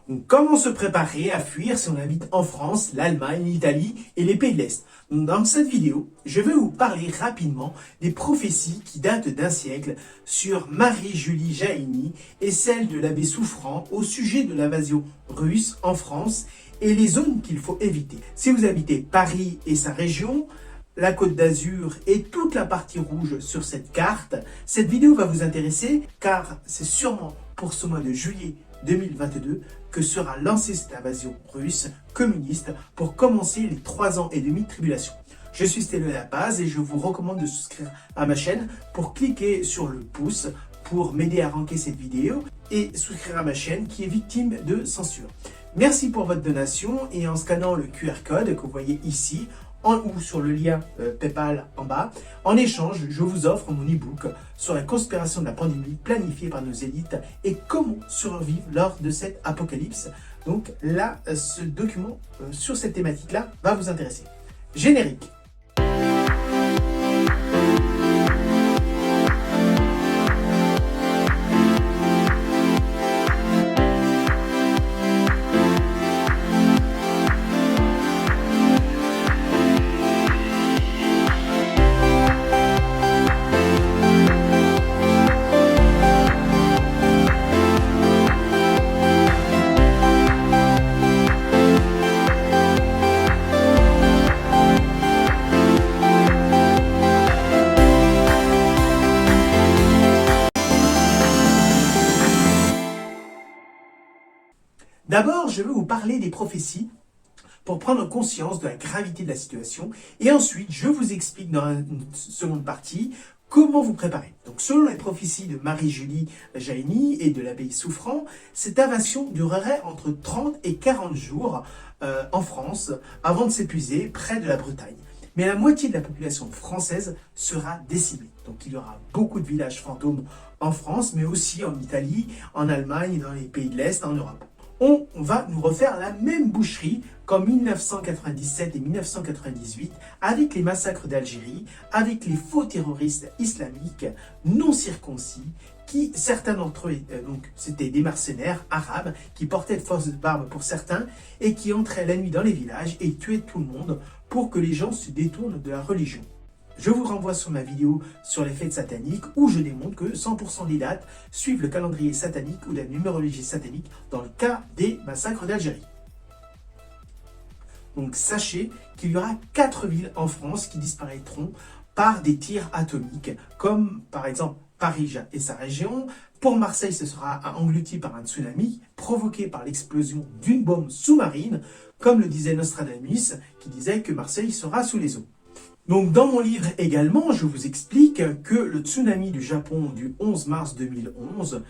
Donc, comment se préparer à fuir si on habite en France, l'Allemagne, l'Italie et les pays de l'Est? Donc, dans cette vidéo, je vais vous parler rapidement des prophéties qui datent d'un siècle sur Marie-Julie Jaïni et celle de l'abbé Souffrant au sujet de l'invasion russe en France et les zones qu'il faut éviter. Si vous habitez Paris et sa région, la Côte d'Azur et toute la partie rouge sur cette carte, cette vidéo va vous intéresser car c'est sûrement pour ce mois de juillet 2022 que sera lancée cette invasion russe communiste pour commencer les 3 ans et demi de tribulation. Je suis Stéphane Lapaz et je vous recommande de souscrire à ma chaîne pour cliquer sur le pouce pour m'aider à ranker cette vidéo et souscrire à ma chaîne qui est victime de censure. Merci pour votre donation et en scannant le QR code que vous voyez ici, ou sur le lien PayPal en bas. En échange, je vous offre mon e-book sur la conspiration de la pandémie planifiée par nos élites et comment survivre lors de cette apocalypse. Donc là, ce document sur cette thématique-là va vous intéresser. Générique. D'abord, je vais vous parler des prophéties pour prendre conscience de la gravité de la situation. Et ensuite, je vous explique dans une seconde partie comment vous préparer. Donc, selon les prophéties de Marie-Julie Jaïni et de l'abbé Souffrant, cette invasion durerait entre 30 et 40 jours en France avant de s'épuiser près de la Bretagne. Mais la moitié de la population française sera décimée. Donc il y aura beaucoup de villages fantômes en France, mais aussi en Italie, en Allemagne, dans les pays de l'Est, en Europe. On va nous refaire la même boucherie qu'en 1997 et 1998 avec les massacres d'Algérie, avec les faux terroristes islamiques non circoncis qui, certains d'entre eux, donc c'était des mercenaires arabes qui portaient de fausses barbes pour certains et qui entraient la nuit dans les villages et tuaient tout le monde pour que les gens se détournent de la religion. Je vous renvoie sur ma vidéo sur les fêtes sataniques où je démontre que 100% des dates suivent le calendrier satanique ou la numérologie satanique dans le cas des massacres d'Algérie. Donc sachez qu'il y aura 4 villes en France qui disparaîtront par des tirs atomiques, comme par exemple Paris et sa région. Pour Marseille, ce sera englouti par un tsunami provoqué par l'explosion d'une bombe sous-marine, comme le disait Nostradamus, qui disait que Marseille sera sous les eaux. Donc dans mon livre également, je vous explique que le tsunami du Japon du 11 mars 2011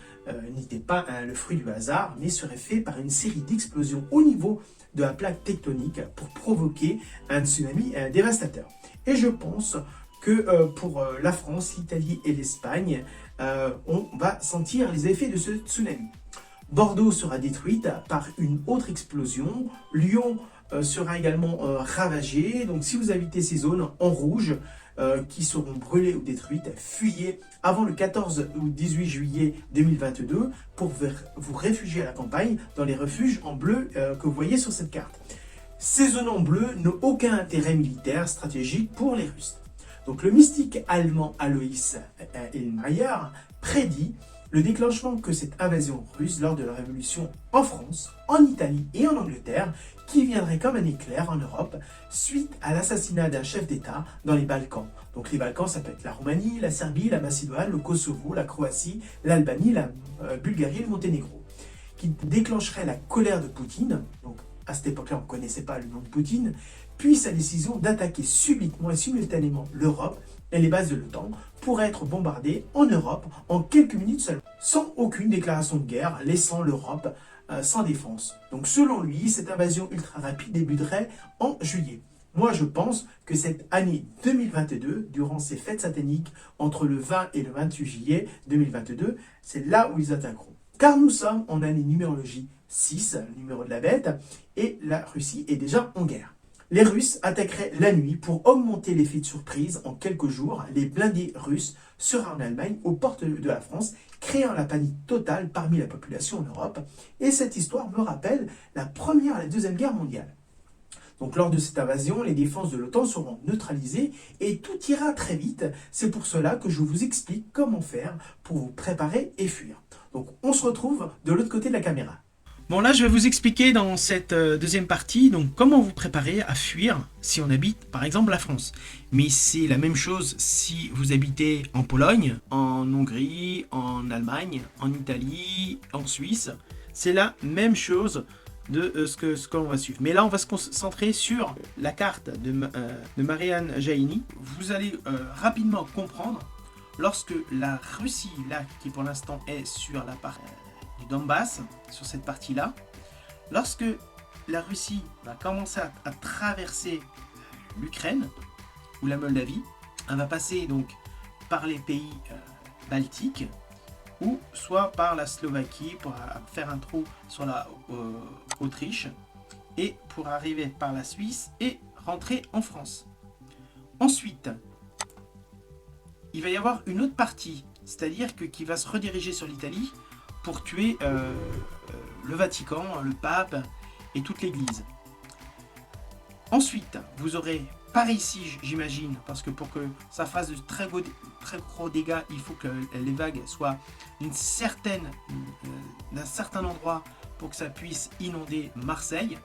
n'était pas le fruit du hasard, mais serait fait par une série d'explosions au niveau de la plaque tectonique pour provoquer un tsunami dévastateur. Et je pense que pour la France, l'Italie et l'Espagne, on va sentir les effets de ce tsunami. Bordeaux sera détruite par une autre explosion, Lyon sera également ravagé. Donc si vous habitez ces zones en rouge qui seront brûlées ou détruites, fuyez avant le 14 ou 18 juillet 2022 pour vous réfugier à la campagne dans les refuges en bleu que vous voyez sur cette carte. Ces zones en bleu n'ont aucun intérêt militaire stratégique pour les Russes. Donc le mystique allemand Alois Hellmeyer prédit le déclenchement que cette invasion russe lors de la Révolution en France, en Italie et en Angleterre, qui viendrait comme un éclair en Europe suite à l'assassinat d'un chef d'État dans les Balkans. Donc les Balkans, ça peut être la Roumanie, la Serbie, la Macédoine, le Kosovo, la Croatie, l'Albanie, la Bulgarie et le Monténégro, qui déclencherait la colère de Poutine. Donc à cette époque-là, on ne connaissait pas le nom de Poutine, puis sa décision d'attaquer subitement et simultanément l'Europe et les bases de l'OTAN pour être bombardée en Europe en quelques minutes seulement, sans aucune déclaration de guerre, laissant l'Europe sans défense. Donc selon lui, cette invasion ultra rapide débuterait en juillet. Moi, je pense que cette année 2022, durant ces fêtes sataniques, entre le 20 et le 28 juillet 2022, c'est là où ils attaqueront. Car nous sommes en année numérologie 6, le numéro de la bête, et la Russie est déjà en guerre. Les Russes attaqueraient la nuit pour augmenter l'effet de surprise. En quelques jours, les blindés russes seraient en Allemagne, aux portes de la France, créant la panique totale parmi la population en Europe. Et cette histoire me rappelle la Première et la Deuxième Guerre mondiale. Donc lors de cette invasion, les défenses de l'OTAN seront neutralisées et tout ira très vite. C'est pour cela que je vous explique comment faire pour vous préparer et fuir. Donc on se retrouve de l'autre côté de la caméra. Bon, là je vais vous expliquer dans cette deuxième partie donc comment vous préparer à fuir si on habite par exemple la France. Mais c'est la même chose si vous habitez en Pologne, en Hongrie, en Allemagne, en Italie, en Suisse. C'est la même chose de ce qu'on va suivre. Mais là, on va se concentrer sur la carte de Marian Jaïni. Vous allez rapidement comprendre lorsque la Russie, là, qui pour l'instant est sur la partie du Donbass, sur cette partie-là, lorsque la Russie va commencer à traverser l'Ukraine ou la Moldavie, elle va passer donc par les pays baltiques, ou soit par la Slovaquie pour faire un trou sur la Autriche et pour arriver par la Suisse et rentrer en France. Ensuite, il va y avoir une autre partie, c'est-à-dire qui va se rediriger sur l'Italie pour tuer le Vatican, le pape et toute l'Église. Ensuite, vous aurez par ici, j'imagine, parce que pour que ça fasse de très gros dégâts, il faut que les vagues soient d'un certain endroit pour que ça puisse inonder Marseille.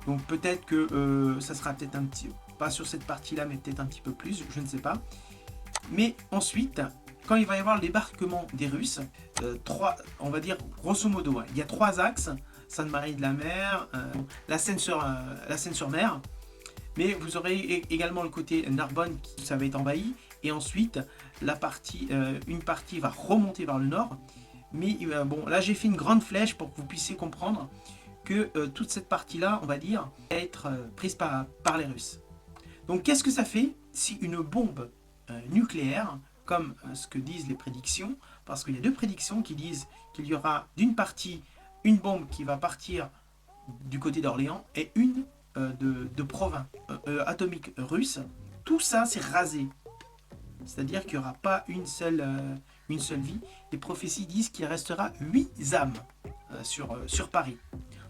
Donc peut-être que ça sera peut-être un petit, pas sur cette partie-là, mais peut-être un petit peu plus, je ne sais pas. Mais ensuite, quand il va y avoir le débarquement des Russes, on va dire grosso modo, il y a 3 axes, Sainte-Marie de la Mer, la Seine-sur-Mer, mais vous aurez également le côté Narbonne, ça va être envahi, et ensuite une partie va remonter vers le nord. Mais bon, là j'ai fait une grande flèche pour que vous puissiez comprendre que toute cette partie-là, on va dire, va être prise par les Russes. Donc qu'est-ce que ça fait si une bombe nucléaire, comme ce que disent les prédictions, parce qu'il y a 2 prédictions qui disent qu'il y aura d'une partie une bombe qui va partir du côté d'Orléans et une de province atomique russe, tout ça c'est rasé. C'est-à-dire qu'il n'y aura pas une seule vie. Les prophéties disent qu'il restera 8 âmes sur Paris.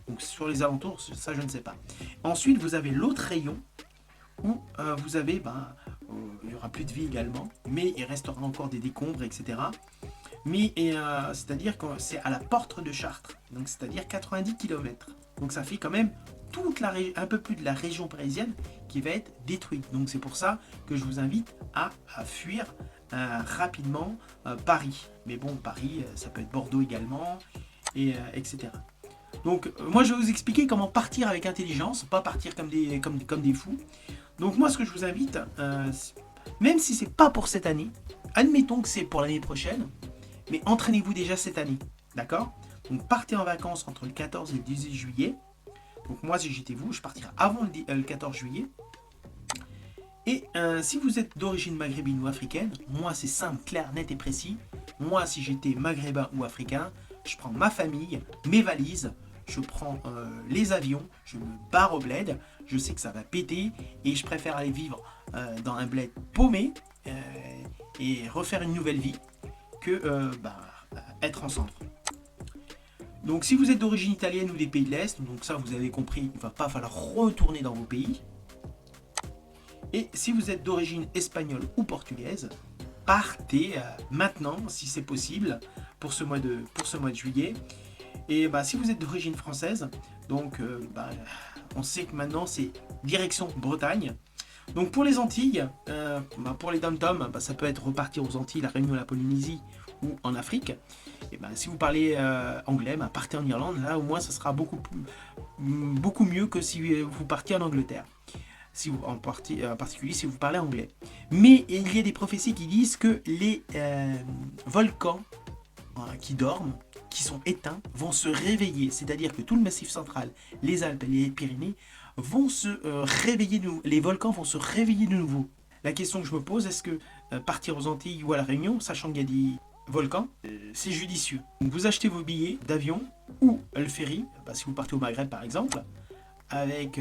Donc sur les alentours, ça je ne sais pas. Ensuite, vous avez l'autre rayon où vous avez, il n'y aura plus de vie également, mais il restera encore des décombres, etc. Mais c'est-à-dire que c'est à la porte de Chartres, donc c'est-à-dire 90 km. Donc ça fait quand même un peu plus de la région parisienne qui va être détruite. Donc c'est pour ça que je vous invite à fuir rapidement Paris. Mais bon, Paris, ça peut être Bordeaux également, etc. Donc moi je vais vous expliquer comment partir avec intelligence, pas partir comme des fous. Donc moi ce que je vous invite, même si c'est pas pour cette année, admettons que c'est pour l'année prochaine, mais entraînez-vous déjà cette année, d'accord? Donc partez en vacances entre le 14 et le 18 juillet. Donc moi si j'étais vous, je partirais avant le 14 juillet. Et si vous êtes d'origine maghrébine ou africaine, moi c'est simple, clair, net et précis. Moi si j'étais maghrébin ou africain, je prends ma famille, mes valises, je prends les avions, je me barre au bled, je sais que ça va péter et je préfère aller vivre dans un bled paumé et refaire une nouvelle vie que être en centre. Donc si vous êtes d'origine italienne ou des pays de l'Est, donc ça vous avez compris, il ne va pas falloir retourner dans vos pays. Et si vous êtes d'origine espagnole ou portugaise, partez maintenant si c'est possible pour ce mois de juillet. Et si vous êtes d'origine française, donc on sait que maintenant c'est direction Bretagne. Donc pour les Antilles, pour les dom-toms, ça peut être repartir aux Antilles, la Réunion, la Polynésie, ou en Afrique, et ben, si vous parlez anglais, ben, partez en Irlande. Là, au moins, ça sera beaucoup mieux que si vous partiez en Angleterre. Si vous, en particulier si vous parlez anglais. Mais il y a des prophéties qui disent que les volcans qui dorment, qui sont éteints, vont se réveiller. C'est-à-dire que tout le Massif central, les Alpes et les Pyrénées vont se réveiller de nouveau. Les volcans vont se réveiller de nouveau. La question que je me pose, est-ce que partir aux Antilles ou à La Réunion, sachant qu'il y a des volcans, c'est judicieux. Donc vous achetez vos billets d'avion ou le ferry, si vous partez au Maghreb par exemple, avec,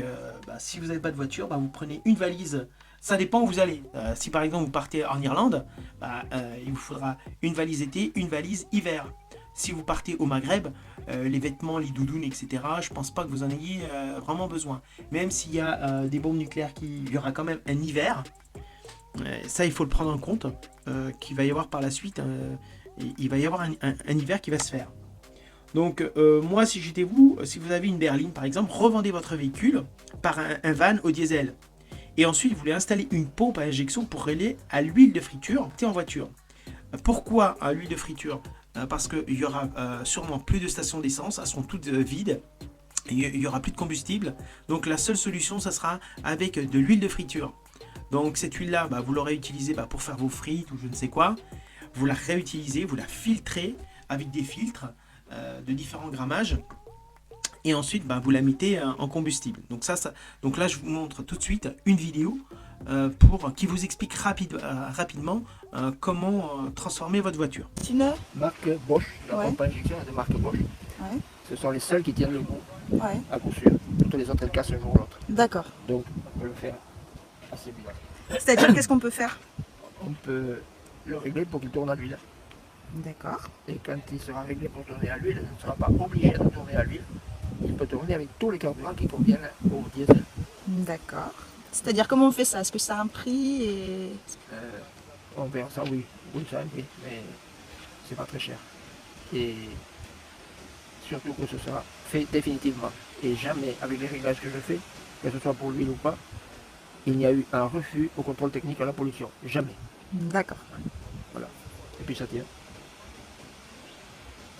si vous n'avez pas de voiture, vous prenez une valise. Ça dépend où vous allez. Si par exemple vous partez en Irlande, il vous faudra une valise été, une valise hiver. Si vous partez au Maghreb, les vêtements, les doudounes, etc., je pense pas que vous en ayez vraiment besoin. Même s'il y a des bombes nucléaires, il y aura quand même un hiver. Ça, il faut le prendre en compte, qu'il va y avoir par la suite, il va y avoir un hiver qui va se faire. Donc moi, si j'étais vous, si vous avez une berline par exemple, revendez votre véhicule par un van au diesel. Et ensuite, vous voulez installer une pompe à injection pour relier à l'huile de friture en voiture. Pourquoi à l'huile de friture? Parce qu'il y aura sûrement plus de stations d'essence, elles seront toutes vides. Il n'y aura plus de combustible. Donc la seule solution, ça sera avec de l'huile de friture. Donc cette huile-là, vous l'aurez utilisée pour faire vos frites ou je ne sais quoi. Vous la réutilisez, vous la filtrez avec des filtres de différents grammages. Et ensuite, vous la mettez en combustible. Donc là, je vous montre tout de suite une vidéo qui vous explique rapidement comment transformer votre voiture. Une marque Bosch, la pompe à injection est de marque Bosch. Ouais. Ce sont les seuls qui tiennent le coup, Ouais. à coup sûr. Toutes les autres, elles cassent un jour ou l'autre. D'accord. Donc, on peut le faire assez bien. C'est-à-dire, qu'est-ce qu'on peut faire? On peut le régler pour qu'il tourne à l'huile. D'accord. Et quand il sera réglé pour tourner à l'huile, il ne sera pas obligé de tourner à l'huile. Il peut tourner avec tous les carburants qui conviennent au diesel. D'accord. C'est-à-dire, comment on fait ça? Est-ce que ça a un prix et... On verra ça, oui. Oui, ça a un prix, mais c'est pas très cher. Et surtout que ce sera fait définitivement. Et jamais, avec les réglages que je fais, que ce soit pour l'huile ou pas, il n'y a eu un refus au contrôle technique à la pollution. Jamais. D'accord. Voilà. Et puis ça tient.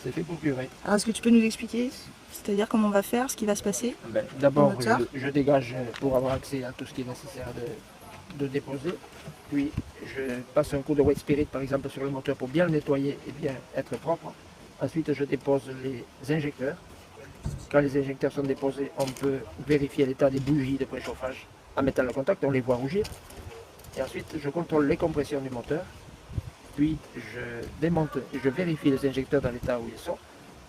C'est fait pour durer. Alors, est-ce que tu peux nous expliquer? C'est-à-dire, comment on va faire, ce qui va se passer? D'abord, je dégage pour avoir accès à tout ce qui est nécessaire de déposer. Puis, je passe un coup de wet spirit, par exemple, sur le moteur pour bien le nettoyer et bien être propre. Ensuite, je dépose les injecteurs. Quand les injecteurs sont déposés, on peut vérifier l'état des bougies de préchauffage en mettant le contact, on les voit rougir. Et ensuite, je contrôle les compressions du moteur. Puis, je démonte, je vérifie les injecteurs dans l'état où ils sont.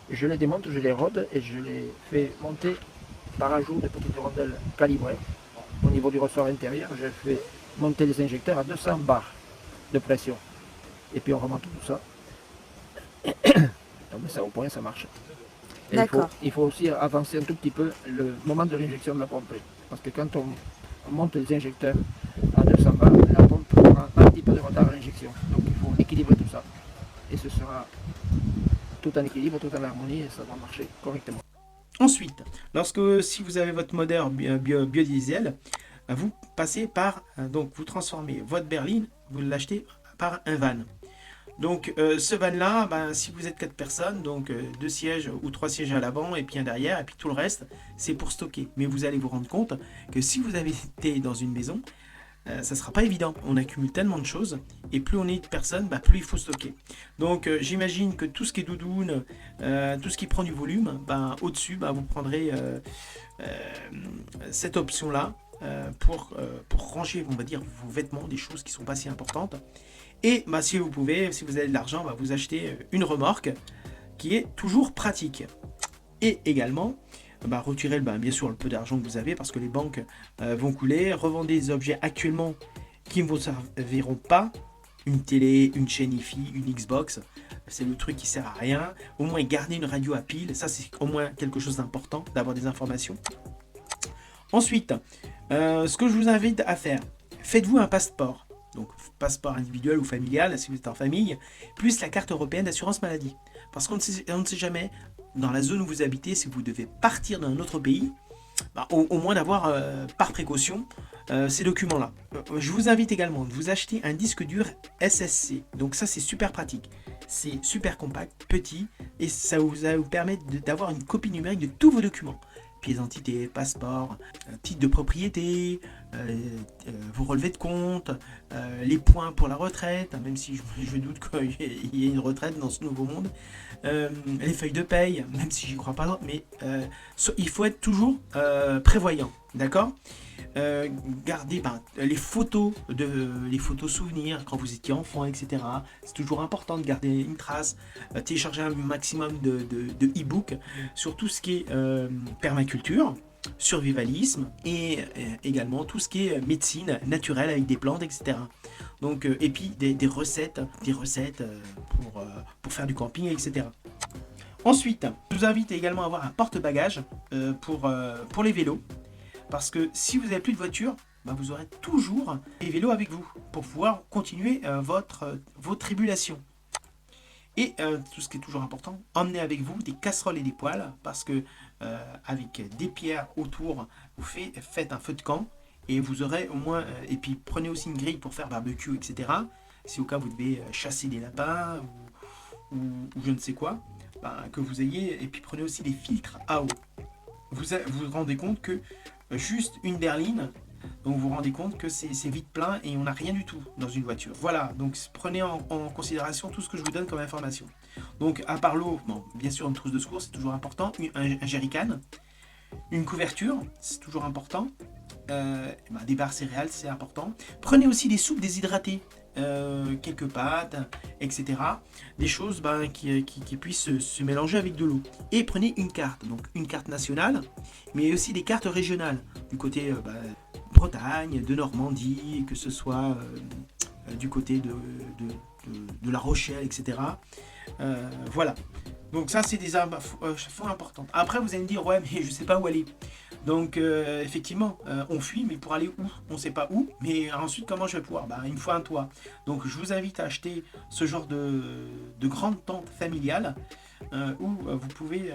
Je les démonte, je les rôde et je les fais monter par ajout de petites rondelles calibrées. Au niveau du ressort intérieur, je fais monter les injecteurs à 200 bars de pression. Et puis on remonte tout ça. On met ça au point, ça marche. Et il faut aussi avancer un tout petit peu le moment de l'injection de la pompe. Parce que quand on monte les injecteurs à 200 bars, la pompe prend un petit peu de retard à l'injection. Donc il faut équilibrer tout ça. Et ce sera tout en équilibre, tout en harmonie, et ça va marcher correctement. Ensuite, si vous avez votre moteur biodiesel, vous passez par, donc vous transformez votre berline, vous l'achetez par un van. Donc ce van-là, si vous êtes 4 personnes, donc 2 sièges ou 3 sièges à l'avant et puis un derrière, et puis tout le reste, c'est pour stocker. Mais vous allez vous rendre compte que si vous avez été dans une maison, ça ne sera pas évident. On accumule tellement de choses et plus on est de personnes, plus il faut stocker. Donc j'imagine que tout ce qui est doudoune, tout ce qui prend du volume, au-dessus, vous prendrez cette option-là pour ranger, on va dire, vos vêtements, des choses qui ne sont pas si importantes. Et si vous pouvez, si vous avez de l'argent, vous achetez une remorque qui est toujours pratique. Et également, retirez bien sûr le peu d'argent que vous avez parce que les banques vont couler. Revendez des objets actuellement qui ne vous serviront pas. Une télé, une chaîne Hi-Fi, une Xbox, c'est le truc qui sert à rien. Au moins gardez une radio à pile, ça c'est au moins quelque chose d'important d'avoir des informations. Ensuite, ce que je vous invite à faire, faites-vous un passeport. Donc passeport individuel ou familial si vous êtes en famille, plus la carte européenne d'assurance maladie. Parce qu'on ne sait jamais, dans la zone où vous habitez, si vous devez partir dans un autre pays, au moins d'avoir par précaution ces documents-là. Je vous invite également de vous acheter un disque dur SSC. Donc ça c'est super pratique. c'est super compact, petit, et ça va vous permettre d'avoir une copie numérique de tous vos documents. Pièce d'identité, passeport, titre de propriété, vos relevés de compte, les points pour la retraite, même si je doute qu'il y ait une retraite dans ce nouveau monde, les feuilles de paye, même si j'y crois pas, mais il faut être toujours prévoyant, d'accord. Gardez les photos souvenirs quand vous étiez enfant, etc. C'est toujours important de garder une trace. Télécharger un maximum de e-book sur tout ce qui est permaculture, survivalisme et également tout ce qui est médecine naturelle avec des plantes, etc. Donc, et puis des recettes pour faire du camping, etc. Ensuite, je vous invite également à avoir un porte-bagages pour les vélos. Parce que si vous n'avez plus de voiture, vous aurez toujours les vélos avec vous pour pouvoir continuer vos tribulations. Et tout ce qui est toujours important, emmenez avec vous des casseroles et des poêles parce que avec des pierres autour, vous faites un feu de camp et vous aurez au moins. Et puis prenez aussi une grille pour faire barbecue, etc. Si au cas vous devez chasser des lapins ou je ne sais quoi, que vous ayez. Et puis prenez aussi des filtres à eau. Vous rendez compte que juste une berline, donc vous vous rendez compte que c'est vite plein et on n'a rien du tout dans une voiture. Voilà, donc prenez en considération tout ce que je vous donne comme information. Donc à part l'eau, bien sûr une trousse de secours c'est toujours important, un jerrycan, une couverture c'est toujours important, des barres céréales c'est important. Prenez aussi des soupes déshydratées, quelques pâtes, etc. Des choses qui puissent se mélanger avec de l'eau. Et prenez une carte, donc une carte nationale, mais aussi des cartes régionales, du côté Bretagne, de Normandie, que ce soit du côté de La Rochelle, etc. Voilà. Donc ça c'est des infos importantes. Après vous allez me dire ouais mais je sais pas où aller. Donc effectivement on fuit mais pour aller où on ne sait pas où. Mais ensuite comment je vais pouvoir il me faut un toit. Donc je vous invite à acheter ce genre de grande tente familiale où vous pouvez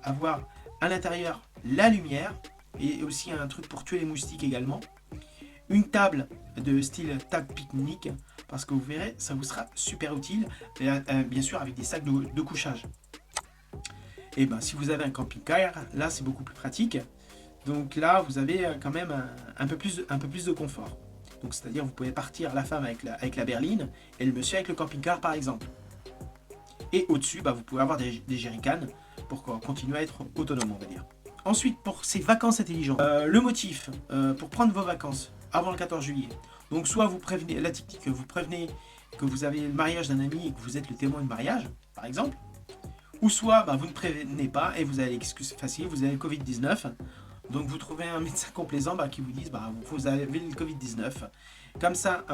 avoir à l'intérieur la lumière et aussi un truc pour tuer les moustiques également. Une table de style table pique-nique parce que vous verrez ça vous sera super utile et, bien sûr avec des sacs de couchage. Et si vous avez un camping-car, là c'est beaucoup plus pratique. Donc là vous avez quand même un peu plus de confort. Donc c'est-à-dire vous pouvez partir la femme avec la berline et le monsieur avec le camping-car par exemple. Et au-dessus vous pouvez avoir des jerrycans pour continuer à être autonome on va dire. Ensuite pour ces vacances intelligentes, le motif pour prendre vos vacances avant le 14 juillet. Donc soit vous prévenez, la technique, vous prévenez que vous avez le mariage d'un ami et que vous êtes le témoin de mariage par exemple. Ou soit vous ne prévenez pas et vous avez l'excuse facile, vous avez le Covid-19. Donc vous trouvez un médecin complaisant qui vous dit vous avez le Covid-19. Comme ça,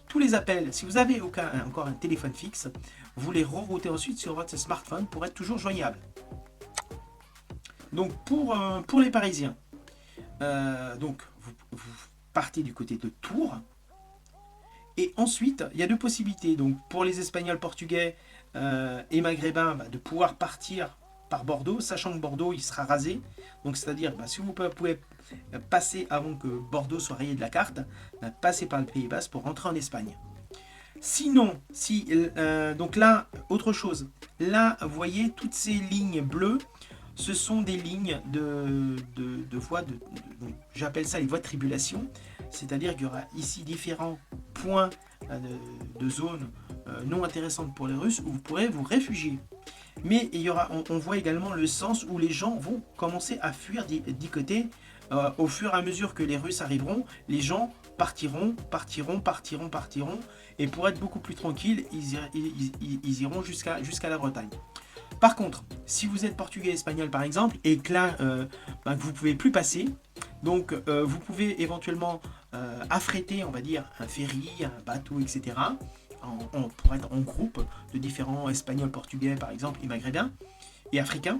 tous les appels, si vous avez encore un téléphone fixe, vous les reroutez ensuite sur votre smartphone pour être toujours joignable. Donc pour les Parisiens, donc vous partez du côté de Tours. Et ensuite, il y a deux possibilités. Donc pour les Espagnols, Portugais et Maghrébins, de pouvoir partir par Bordeaux, sachant que Bordeaux il sera rasé. Donc c'est-à-dire, si vous pouvez passer avant que Bordeaux soit rayé de la carte, passer par le Pays Basque pour rentrer en Espagne. Sinon, donc là, autre chose. Là, vous voyez toutes ces lignes bleues. Ce sont des lignes de voies, j'appelle ça les voies de tribulation, c'est-à-dire qu'il y aura ici différents points de zones non intéressantes pour les Russes où vous pourrez vous réfugier. Mais on voit également le sens où les gens vont commencer à fuir d'y côté. Au fur et à mesure que les Russes arriveront, les gens partiront, et pour être beaucoup plus tranquilles, ils iront jusqu'à la Bretagne. Par contre, si vous êtes portugais, espagnol par exemple, et que là, vous ne pouvez plus passer, donc vous pouvez éventuellement affréter, on va dire, un ferry, un bateau, etc., pour être en groupe de différents espagnols, portugais par exemple, et maghrébins, et africains,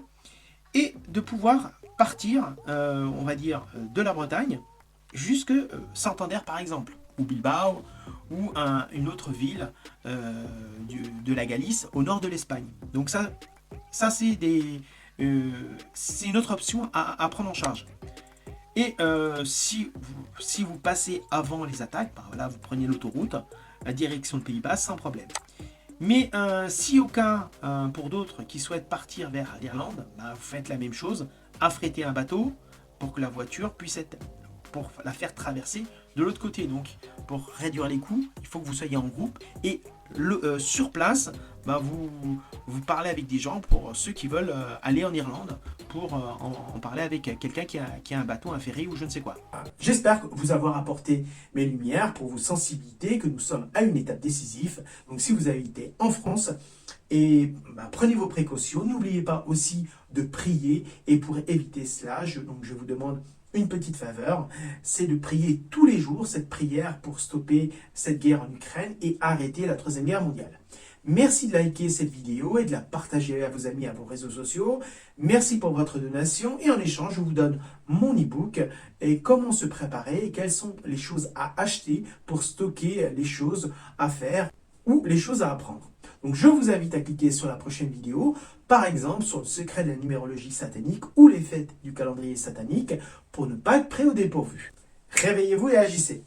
et de pouvoir partir, on va dire, de la Bretagne jusque Santander par exemple, ou Bilbao, ou une autre ville de la Galice au nord de l'Espagne. Donc ça c'est une autre option à prendre en charge. Et si vous passez avant les attaques, vous prenez l'autoroute, la direction de Pays Basque sans problème. Mais si au cas, pour d'autres qui souhaitent partir vers l'Irlande, bah, vous faites la même chose, affréter un bateau pour que la voiture puisse être, pour la faire traverser de l'autre côté. Donc pour réduire les coûts, il faut que vous soyez en groupe et sur place, bah, vous parlez avec des gens pour ceux qui veulent aller en Irlande pour en parler avec quelqu'un qui a un bateau, un ferry ou je ne sais quoi. J'espère vous avoir apporté mes lumières pour vous sensibiliser que nous sommes à une étape décisive. Donc si vous habitez en France, et bah, prenez vos précautions. N'oubliez pas aussi de prier. Et pour éviter cela, je vous demande une petite faveur, c'est de prier tous les jours cette prière pour stopper cette guerre en Ukraine et arrêter la Troisième Guerre mondiale. Merci de liker cette vidéo et de la partager à vos amis, à vos réseaux sociaux. Merci pour votre donation et en échange, je vous donne mon e-book et comment se préparer et quelles sont les choses à acheter pour stocker les choses à faire ou les choses à apprendre. Donc je vous invite à cliquer sur la prochaine vidéo, par exemple sur le secret de la numérologie satanique ou les fêtes du calendrier satanique pour ne pas être pris au dépourvu. Réveillez-vous et agissez.